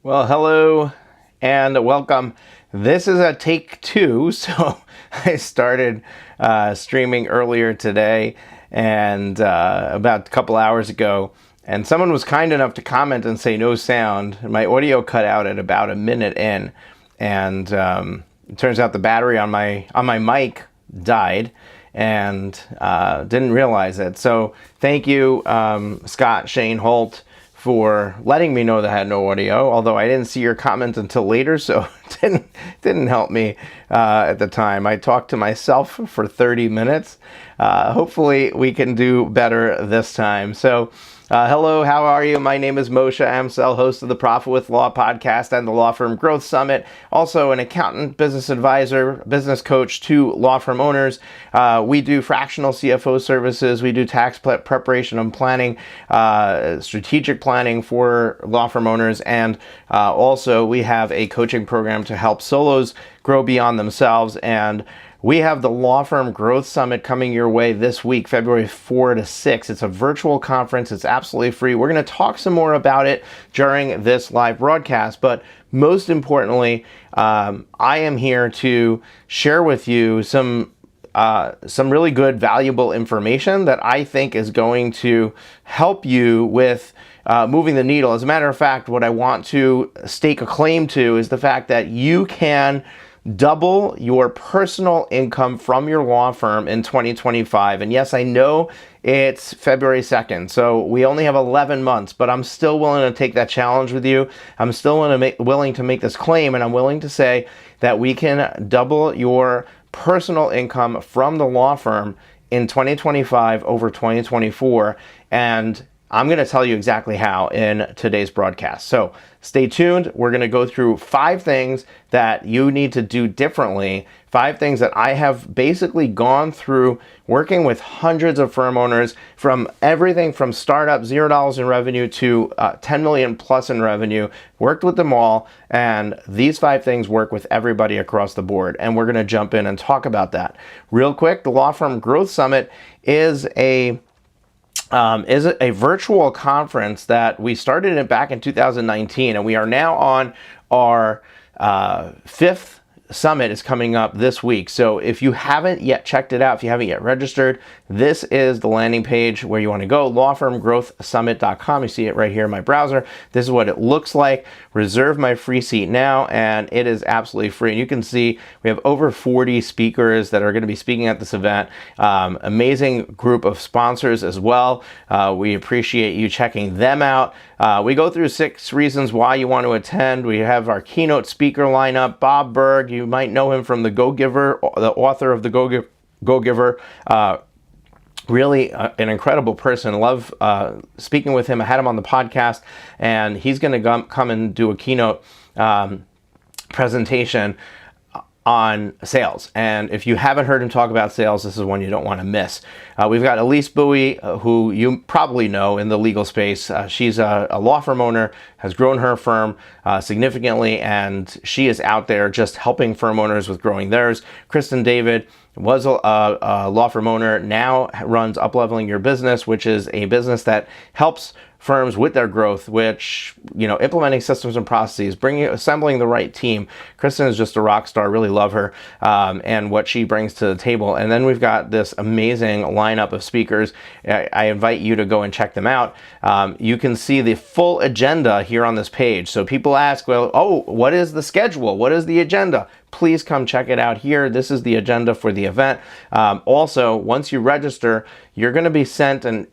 Well, hello and welcome. This is a take two. So I started streaming earlier today and about a couple hours ago. And someone was kind enough to comment and say no sound. My audio cut out at about a minute in. And it turns out the battery on my mic died and didn't realize it. So thank you, Scott Shane Holt, for letting me know that I had no audio, although I didn't see your comment until later, so it didn't help me at the time. I talked to myself for 30 minutes. Hopefully we can do better this time. So hello, how are you? My name is Moshe Amsel, host of the Profit with Law podcast and the Law Firm Growth Summit. Also an accountant, business advisor, business coach to law firm owners. We do fractional CFO services. We do tax preparation and planning, strategic planning for law firm owners. And also we have a coaching program to help solos grow beyond themselves. And we have the Law Firm Growth Summit coming your way this week, February 4 to 6. It's a virtual conference. It's absolutely free. We're going to talk some more about it during this live broadcast. But most importantly, I am here to share with you some really good, valuable information that I think is going to help you with moving the needle. As a matter of fact, what I want to stake a claim to is the fact that you can double your personal income from your law firm in 2025. And yes, I know it's February 2nd, so we only have 11 months, but I'm still willing to take that challenge with you. I'm still willing to make this claim, and I'm willing to say that we can double your personal income from the law firm in 2025 over 2024. And I'm going to tell you exactly how in today's broadcast. So stay tuned. We're going to go through 5 things that you need to do differently, 5 things that I have basically gone through working with hundreds of firm owners, from everything from startup $0 in revenue to 10 million plus in revenue. Worked with them all, and these 5 things work with everybody across the board. And we're going to jump in and talk about that real quick. The Law Firm Growth Summit is a virtual conference that we started it back in 2019, and we are now on our 5th summit is coming up this week. So if you haven't yet checked it out, if you haven't yet registered, this is the landing page where you want to go, lawfirmgrowthsummit.com. You see it right here in my browser. This is what it looks like. Reserve my free seat now, and it is absolutely free. And you can see we have over 40 speakers that are going to be speaking at this event. Amazing group of sponsors as well. We appreciate you checking them out. We go through 6 reasons why you want to attend. We have our keynote speaker lineup, Bob Berg. You might know him from The Go-Giver, the author of The Go-Giver. Really an incredible person. Love speaking with him. I had him on the podcast, and he's going to come and do a keynote presentation on sales. And if you haven't heard him talk about sales, this is one you don't want to miss. We've got Elise Bowie, who you probably know in the legal space. She's a law firm owner, has grown her firm significantly, and she is out there just helping firm owners with growing theirs. Kristen David was a law firm owner, now runs Up-Leveling Your Business, which is a business that helps firms with their growth, which, implementing systems and processes, assembling the right team. Kristen is just a rock star. Really love her and what she brings to the table. And then we've got this amazing lineup of speakers. I invite you to go and check them out. You can see the full agenda here on this page. So people ask, well, what is the schedule? What is the agenda? Please come check it out here. This is the agenda for the event. Also, once you register, you're going to be sent an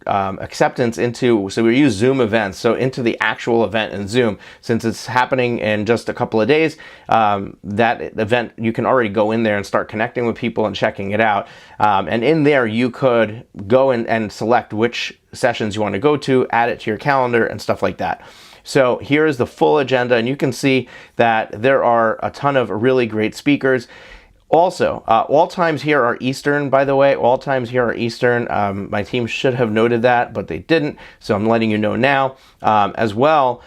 acceptance into, so we use Zoom events, so into the actual event in Zoom. Since it's happening in just a couple of days, that event, you can already go in there and start connecting with people and checking it out. And in there, you could go and select which sessions you want to go to, add it to your calendar and stuff like that. So here is the full agenda, and you can see that there are a ton of really great speakers. Also, all times here are Eastern, by the way. All times here are Eastern. My team should have noted that, but they didn't, so I'm letting you know now. As well,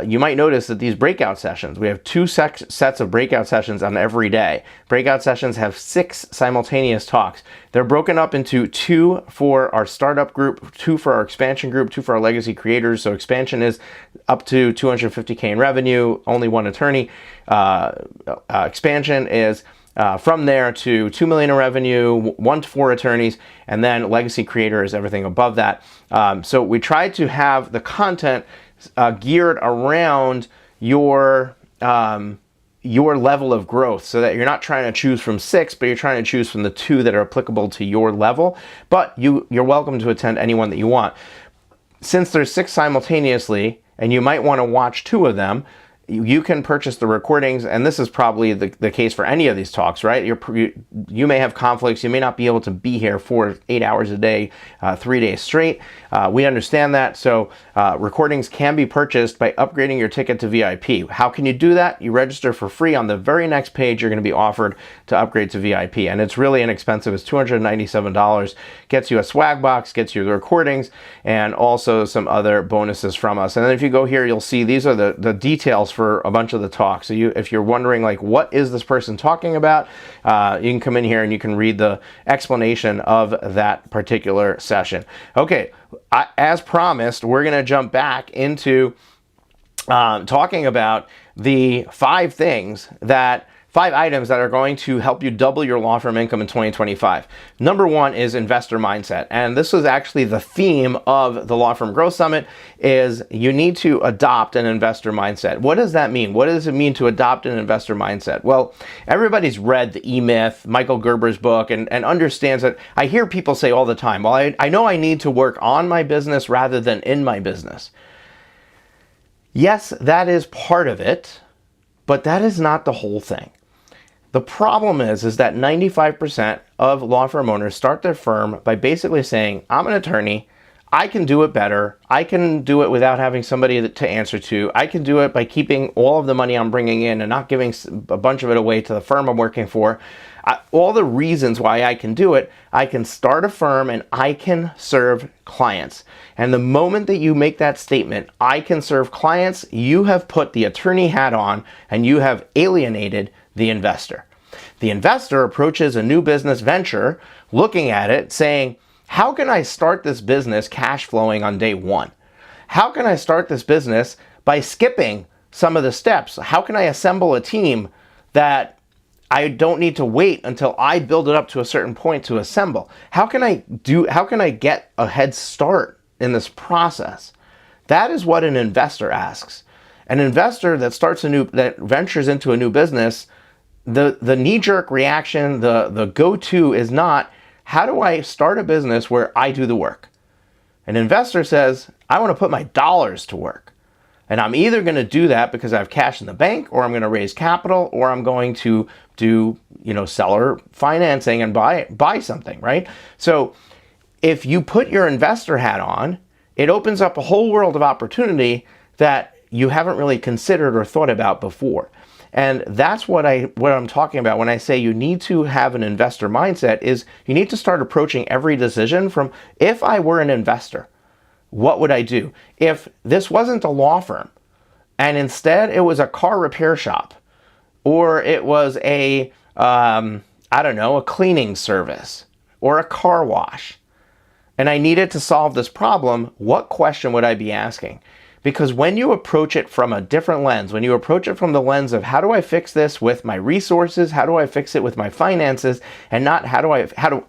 you might notice that these breakout sessions, we have two sets of breakout sessions on every day. Breakout sessions have 6 simultaneous talks. They're broken up into 2 for our startup group, 2 for our expansion group, 2 for our legacy creators. So expansion is up to $250K in revenue, only 1 attorney. Expansion is from there to $2 million in revenue, 1 to 4 attorneys, and then legacy creator is everything above that. So we try to have the content geared around your level of growth, so that you're not trying to choose from 6, but you're trying to choose from the 2 that are applicable to your level. But you're welcome to attend any one that you want. Since there's 6 simultaneously, and you might want to watch 2 of them, you can purchase the recordings, and this is probably the case for any of these talks, right? You may have conflicts. You may not be able to be here for 8 hours a day, 3 days straight. We understand that. So recordings can be purchased by upgrading your ticket to VIP. How can you do that? You register for free. On the very next page, you're going to be offered to upgrade to VIP, and it's really inexpensive. It's $297. Gets you a swag box, gets you the recordings, and also some other bonuses from us. And then if you go here, you'll see these are the details for a bunch of the talks. So if you're wondering, like, what is this person talking about, you can come in here and you can read the explanation of that particular session. Okay, as promised, we're going to jump back into talking about the 5 items that are going to help you double your law firm income in 2025. Number 1 is investor mindset. And this was actually the theme of the Law Firm Growth Summit, is you need to adopt an investor mindset. What does that mean? What does it mean to adopt an investor mindset? Well, everybody's read the E-Myth, Michael Gerber's book, and understands that. I hear people say all the time, well, I know I need to work on my business rather than in my business. Yes, that is part of it, but that is not the whole thing. The problem is that 95% of law firm owners start their firm by basically saying, I'm an attorney, I can do it better, I can do it without having somebody to answer to, I can do it by keeping all of the money I'm bringing in and not giving a bunch of it away to the firm I'm working for. All the reasons why I can do it, I can start a firm and I can serve clients. And the moment that you make that statement, I can serve clients, you have put the attorney hat on and you have alienated the investor. The investor approaches a new business venture, looking at it, saying, how can I start this business cash flowing on day 1? How can I start this business by skipping some of the steps? How can I assemble a team that I don't need to wait until I build it up to a certain point to assemble? How can I get a head start in this process? That is what an investor asks. An investor that ventures into a new business, the knee-jerk reaction, the go-to is not, how do I start a business where I do the work? An investor says, I want to put my dollars to work. And I'm either going to do that because I have cash in the bank, or I'm going to raise capital, or I'm going to do, seller financing and buy something, right? So if you put your investor hat on, it opens up a whole world of opportunity that you haven't really considered or thought about before. And that's what I'm talking about when I say you need to have an investor mindset. Is you need to start approaching every decision from, if I were an investor, what would I do? If this wasn't a law firm and instead it was a car repair shop, or it was a cleaning service or a car wash, and I needed to solve this problem, what question would I be asking? Because when you approach it from a different lens, when you approach it from the lens of, how do I fix this with my resources? How do I fix it with my finances? And not how do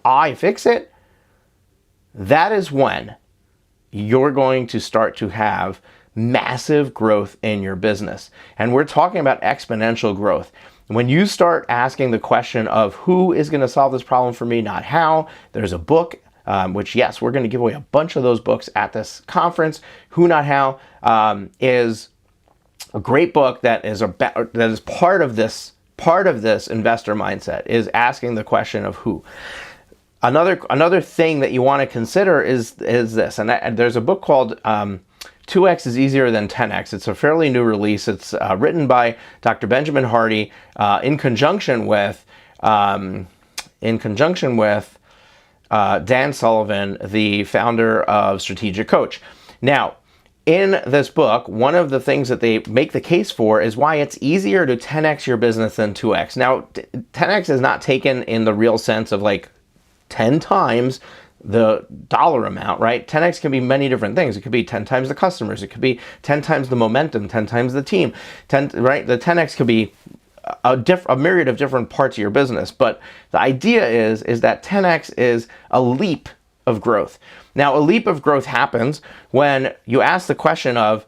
I fix it? That is when you're going to start to have massive growth in your business. And we're talking about exponential growth. When you start asking the question of, who is going to solve this problem for me, not how, there's a book, which, yes, we're going to give away a bunch of those books at this conference. Who, Not How is a great book that is part of this investor mindset, is asking the question of who. Another thing that you want to consider is this, and there's a book called 2X is Easier Than 10X. It's a fairly new release. It's written by Dr. Benjamin Hardy in conjunction with Dan Sullivan, the founder of Strategic Coach. Now, in this book, one of the things that they make the case for is why it's easier to 10x your business than 2x. Now, 10x is not taken in the real sense of like 10 times the dollar amount, right? 10x can be many different things. It could be 10 times the customers. It could be 10 times the momentum, 10 times the team, 10, right? The 10x could be a myriad of different parts of your business. But the idea is that 10x is a leap of growth. Now, a leap of growth happens when you ask the question of,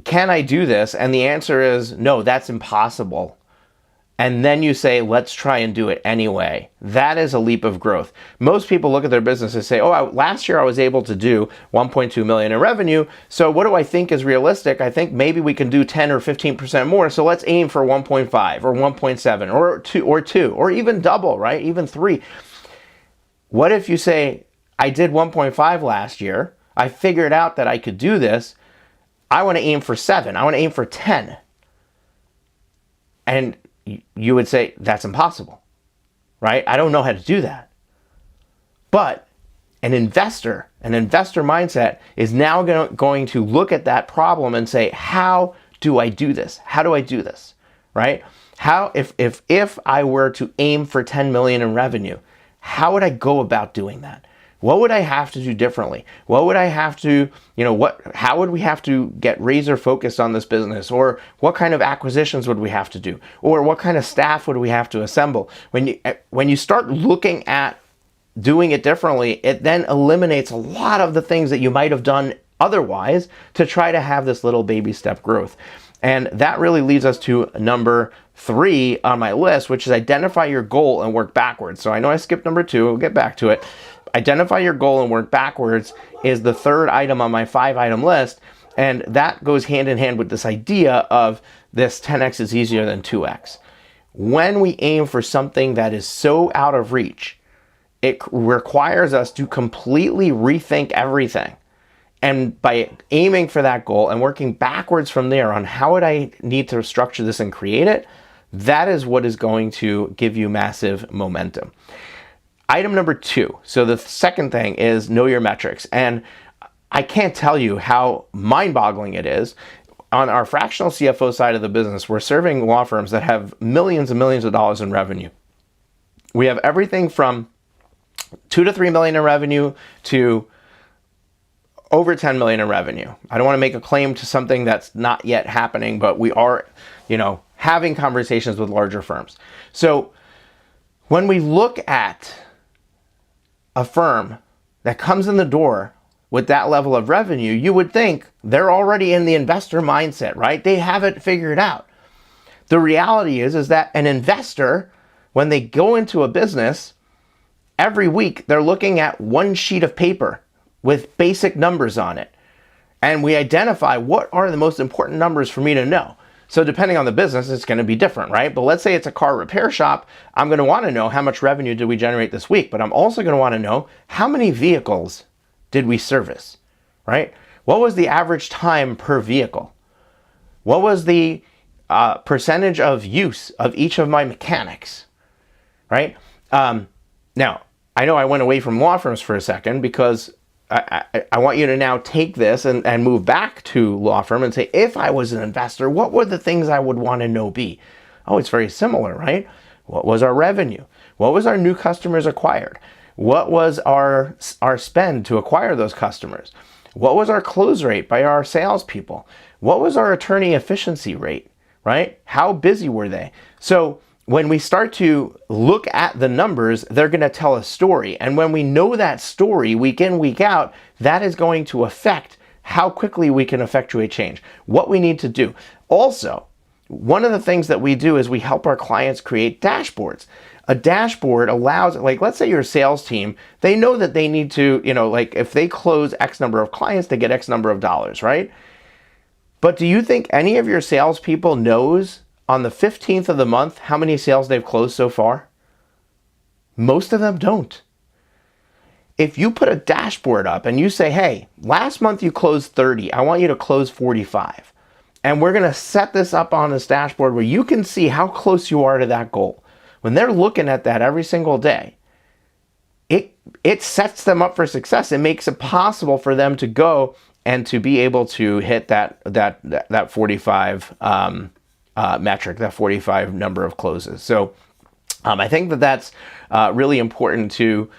can I do this? And the answer is, no, that's impossible. And then you say, let's try and do it anyway. That is a leap of growth. Most people look at their business and say, oh, last year I was able to do 1.2 million in revenue. So what do I think is realistic? I think maybe we can do 10 or 15% more. So let's aim for 1.5 or 1.7 or 2 or even double, right? Even 3. What if you say, I did 1.5 last year. I figured out that I could do this. I want to aim for 7. I want to aim for 10. And you would say, that's impossible, right? I don't know how to do that. But an investor mindset is now going to look at that problem and say, how do I do this? How do I do this, right? How, if I were to aim for 10 million in revenue, how would I go about doing that? What would I have to do differently? What would I have to, how would we have to get razor focused on this business? Or what kind of acquisitions would we have to do? Or what kind of staff would we have to assemble? When you start looking at doing it differently, it then eliminates a lot of the things that you might have done otherwise to try to have this little baby step growth. And that really leads us to number 3 on my list, which is identify your goal and work backwards. So I know I skipped number 2, we'll get back to it. Identify your goal and work backwards is the 3rd item on my 5-item list. And that goes hand in hand with this idea of this 10x is easier than 2x. When we aim for something that is so out of reach, it requires us to completely rethink everything. And by aiming for that goal and working backwards from there on how would I need to structure this and create it, that is what is going to give you massive momentum. Item number 2. So the second thing is know your metrics. And I can't tell you how mind-boggling it is. On our fractional CFO side of the business, we're serving law firms that have millions and millions of dollars in revenue. We have everything from 2 to 3 million in revenue to over 10 million in revenue. I don't want to make a claim to something that's not yet happening, but we are, having conversations with larger firms. So when we look at a firm that comes in the door with that level of revenue, you would think they're already in the investor mindset, right? They have it figured out. The reality is that an investor, when they go into a business, every week they're looking at one sheet of paper with basic numbers on it. And we identify what are the most important numbers for me to know. So depending on the business, it's going to be different, right? But let's say it's a car repair shop. I'm going to want to know how much revenue did we generate this week, but I'm also going to want to know how many vehicles did we service, right? What was the average time per vehicle? What was the percentage of use of each of my mechanics, right? Now, I know I went away from law firms for a second because I want you to now take this and move back to law firm and say, if I was an investor, what would the things I would want to know be? Oh, it's very similar, right? What was our revenue? What was our new customers acquired? What was our spend to acquire those customers? What was our close rate by our salespeople? What was our attorney efficiency rate, right? How busy were they? So when we start to look at the numbers, they're going to tell a story. And when we know that story week in, week out, that is going to affect how quickly we can effectuate change, what we need to do. Also, one of the things that we do is we help our clients create dashboards. A dashboard allows, let's say your sales team, they know that they need to, if they close X number of clients, they get X number of dollars, right? But do you think any of your salespeople knows on the 15th of the month how many sales they've closed so far? Most of them don't. If you put a dashboard up and you say, hey, last month you closed 30, I want you to close 45. And we're going to set this up on this dashboard where you can see how close you are to that goal. When they're looking at that every single day, it sets them up for success. It makes it possible for them to go and to be able to hit that 45 metric, that 45 number of closes. So I think that's really important to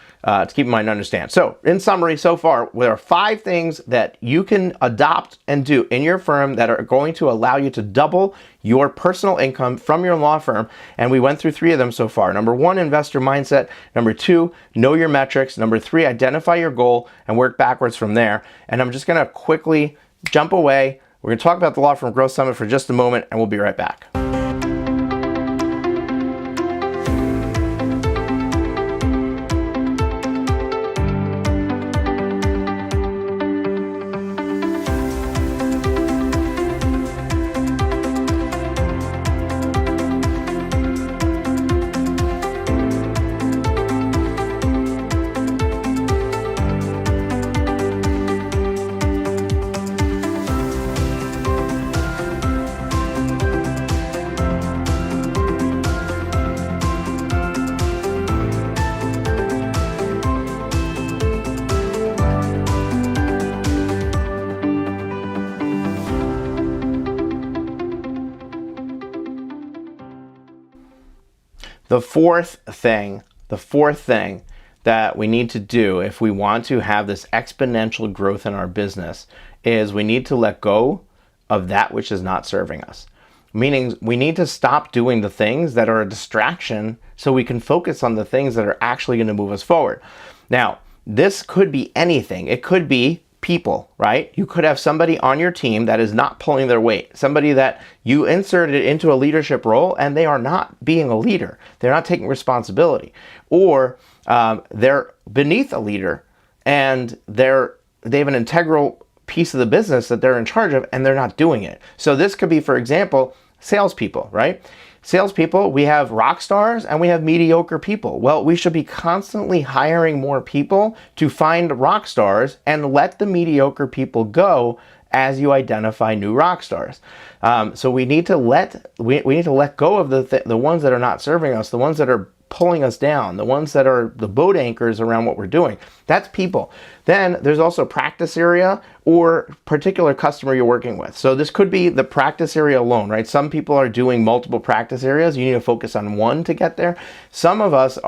keep in mind and understand. So in summary, so far, there are 5 things that you can adopt and do in your firm that are going to allow you to double your personal income from your law firm. And we went through 3 of them so far. Number 1, investor mindset. Number 2, know your metrics. Number 3, identify your goal and work backwards from there. And I'm just going to quickly jump away. We're going to talk about the Law Firm Growth Summit for just a moment, and we'll be right back. The fourth thing that we need to do if we want to have this exponential growth in our business is we need to let go of that which is not serving us. Meaning we need to stop doing the things that are a distraction so we can focus on the things that are actually going to move us forward. Now, this could be anything. It could be people, right? You could have somebody on your team that is not pulling their weight, somebody that you inserted into a leadership role and they are not being a leader. They're not taking responsibility. Or they're beneath a leader and they have an integral piece of the business that they're in charge of and they're not doing it. So this could be, for example, salespeople, right? Salespeople, we have rock stars and we have mediocre people. Well, we should be constantly hiring more people to find rock stars and let the mediocre people go as you identify new rock stars. So we need to let go of the ones that are not serving us, the ones that are pulling us down, the ones that are the boat anchors around what we're doing. That's people. Then there's also practice area or particular customer you're working with. So this could be the practice area alone, right? Some people are doing multiple practice areas. You need to focus on one to get there. Some of us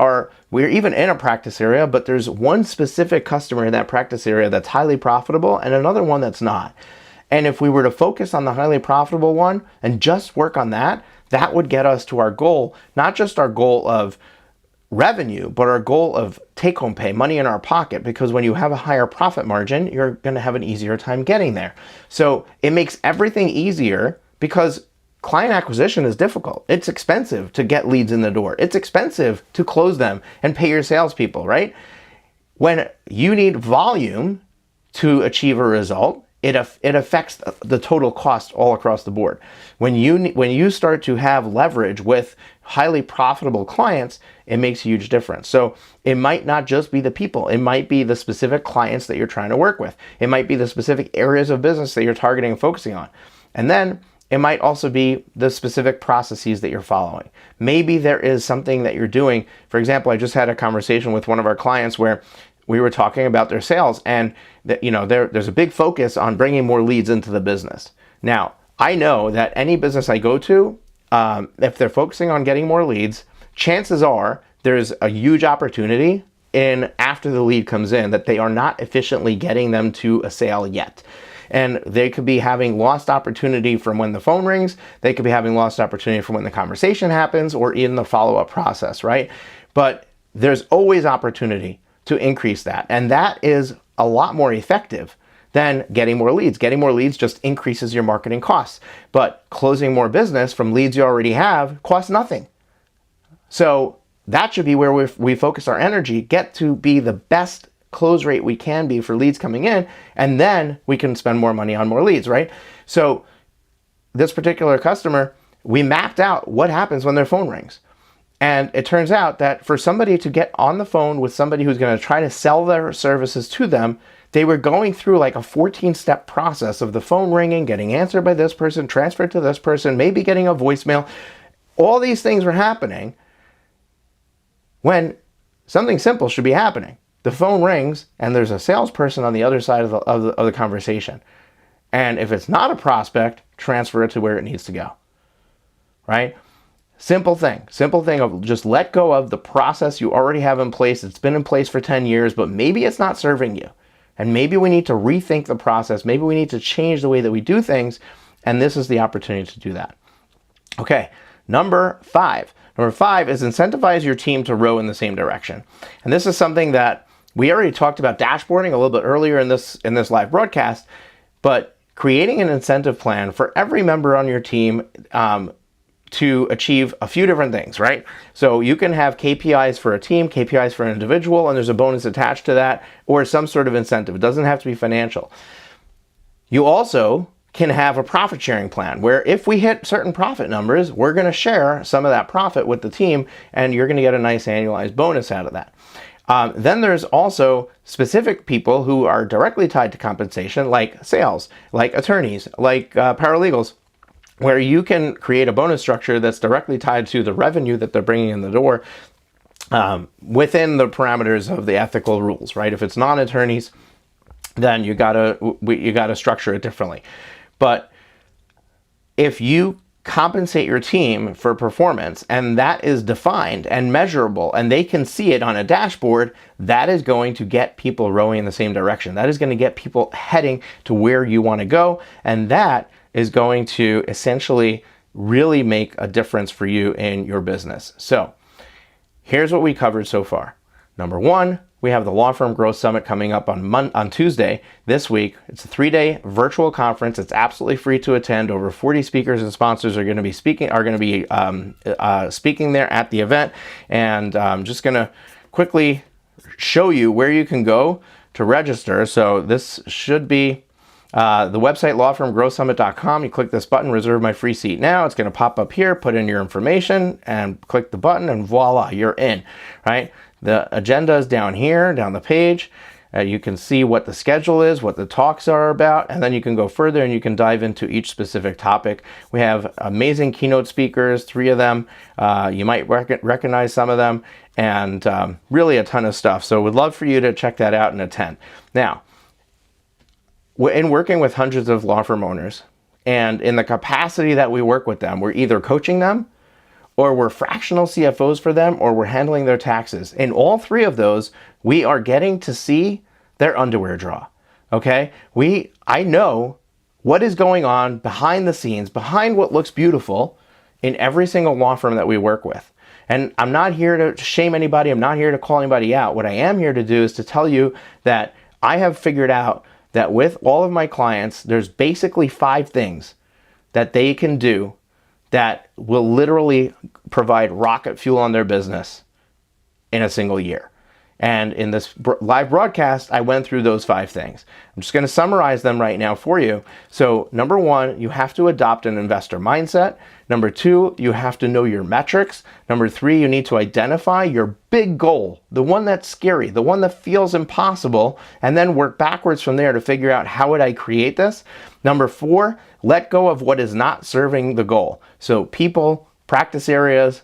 we're even in a practice area, but there's one specific customer in that practice area that's highly profitable and another one that's not. And if we were to focus on the highly profitable one and just work on that, that would get us to our goal, not just our goal of revenue, but our goal of take-home pay, money in our pocket, because when you have a higher profit margin, you're going to have an easier time getting there. So it makes everything easier because client acquisition is difficult. It's expensive to get leads in the door. It's expensive to close them and pay your salespeople, right? When you need volume to achieve a result, it affects the total cost all across the board. When you start to have leverage with highly profitable clients, it makes a huge difference. So it might not just be the people. It might be the specific clients that you're trying to work with. It might be the specific areas of business that you're targeting and focusing on. And then it might also be the specific processes that you're following. Maybe there is something that you're doing. For example, I just had a conversation with one of our clients where we were talking about their sales, and that, there's a big focus on bringing more leads into the business. Now, I know that any business I go to, if they're focusing on getting more leads, chances are there's a huge opportunity in after the lead comes in that they are not efficiently getting them to a sale yet. And they could be having lost opportunity from when the phone rings. They could be having lost opportunity from when the conversation happens or in the follow-up process, right? But there's always opportunity to increase that. And that is a lot more effective than getting more leads. Getting more leads just increases your marketing costs. But closing more business from leads you already have costs nothing. So that should be where we focus our energy, get to be the best close rate we can be for leads coming in, and then we can spend more money on more leads, right? So this particular customer, we mapped out what happens when their phone rings. And it turns out that for somebody to get on the phone with somebody who's going to try to sell their services to them, they were going through like a 14-step process of the phone ringing, getting answered by this person, transferred to this person, maybe getting a voicemail. All these things were happening when something simple should be happening. the phone rings and there's a salesperson on the other side of the conversation. And if it's not a prospect, transfer it to where it needs to go, right? Simple thing of just let go of the process you already have in place. It's been in place for 10 years, but maybe it's not serving you. And maybe we need to rethink the process. Maybe we need to change the way that we do things. And this is the opportunity to do that. Okay, number 5. Number 5 is incentivize your team to row in the same direction. And this is something that we already talked about dashboarding a little bit earlier in this live broadcast, but creating an incentive plan for every member on your team to achieve a few different things, right? So you can have KPIs for a team, KPIs for an individual, and there's a bonus attached to that, or some sort of incentive. It doesn't have to be financial. You also can have a profit sharing plan where if we hit certain profit numbers, we're going to share some of that profit with the team, and you're going to get a nice annualized bonus out of that. Then there's also specific people who are directly tied to compensation, like sales, like attorneys, like paralegals, where you can create a bonus structure that's directly tied to the revenue that they're bringing in the door within the parameters of the ethical rules, right? If it's non-attorneys, then you gotta structure it differently. But if you compensate your team for performance and that is defined and measurable and they can see it on a dashboard, that is going to get people rowing in the same direction. That is going to get people heading to where you want to go, and that is going to essentially really make a difference for you in your business. So here's what we covered so far. Number 1, we have the Law Firm Growth Summit coming up on Tuesday this week. It's a 3-day virtual conference. It's absolutely free to attend. Over 40 speakers and sponsors are going to be speaking there at the event. And I'm just going to quickly show you where you can go to register. So this should be the website, lawfirmgrowthsummit.com. You click this button, reserve my free seat now. It's going to pop up here, put in your information and click the button and voila, you're in, right? The agenda is down here, down the page. You can see what the schedule is, what the talks are about, and then you can go further and you can dive into each specific topic. We have amazing keynote speakers, 3 of them. You might recognize some of them, and really a ton of stuff. So we'd love for you to check that out and attend. Now, in working with hundreds of law firm owners, and in the capacity that we work with them, we're either coaching them, or we're fractional CFOs for them, or we're handling their taxes. In all 3 of those, we are getting to see their underwear draw, okay? I know what is going on behind the scenes, behind what looks beautiful in every single law firm that we work with. And I'm not here to shame anybody. I'm not here to call anybody out. What I am here to do is to tell you that I have figured out that with all of my clients, there's basically 5 things that they can do that will literally provide rocket fuel on their business in a single year. And in this live broadcast, I went through those 5 things. I'm just going to summarize them right now for you. So number 1, you have to adopt an investor mindset. Number 2, you have to know your metrics. Number 3, you need to identify your big goal, the one that's scary, the one that feels impossible, and then work backwards from there to figure out how would I create this. Number 4, let go of what is not serving the goal. So people, practice areas,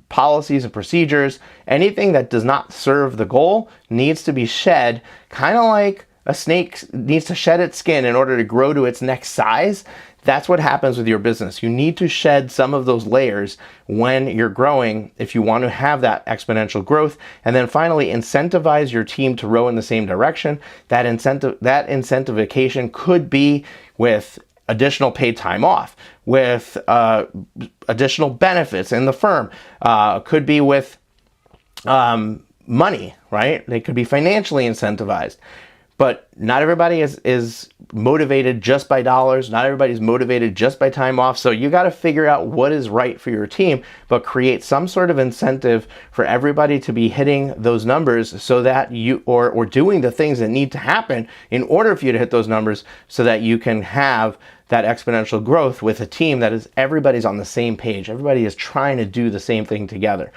policies and procedures, anything that does not serve the goal needs to be shed, kind of like a snake needs to shed its skin in order to grow to its next size. That's what happens with your business. You need to shed some of those layers when you're growing if you want to have that exponential growth. And then finally, incentivize your team to row in the same direction. That incentivization could be with additional paid time off, with additional benefits in the firm, could be with money, right? They could be financially incentivized. But not everybody is motivated just by dollars. Not everybody's motivated just by time off. So you got to figure out what is right for your team, but create some sort of incentive for everybody to be hitting those numbers so that you, or doing the things that need to happen in order for you to hit those numbers so that you can have that exponential growth with a team that is everybody's on the same page. Everybody is trying to do the same thing together.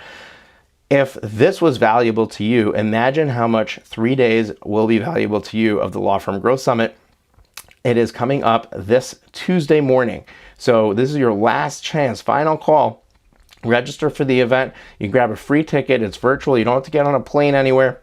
If this was valuable to you, imagine how much 3 days will be valuable to you of the Law Firm Growth Summit. It is coming up this Tuesday morning. So this is your last chance, final call. Register for the event. You grab a free ticket. It's virtual. You don't have to get on a plane anywhere.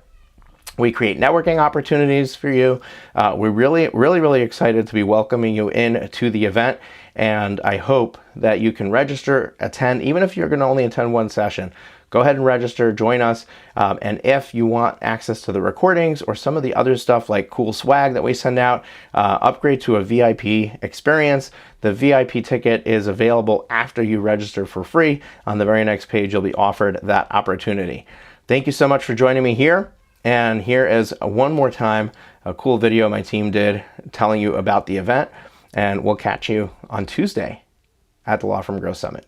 We create networking opportunities for you. We're really excited to be welcoming you in to the event, and I hope that you can register, attend, even if you're going to only attend one session. Go ahead and register, join us, and if you want access to the recordings or some of the other stuff like cool swag that we send out, upgrade to a VIP experience. The VIP ticket is available after you register for free. On the very next page, you'll be offered that opportunity. Thank you so much for joining me here. And here is one more time a cool video my team did telling you about the event. And we'll catch you on Tuesday at the Law Firm Growth Summit.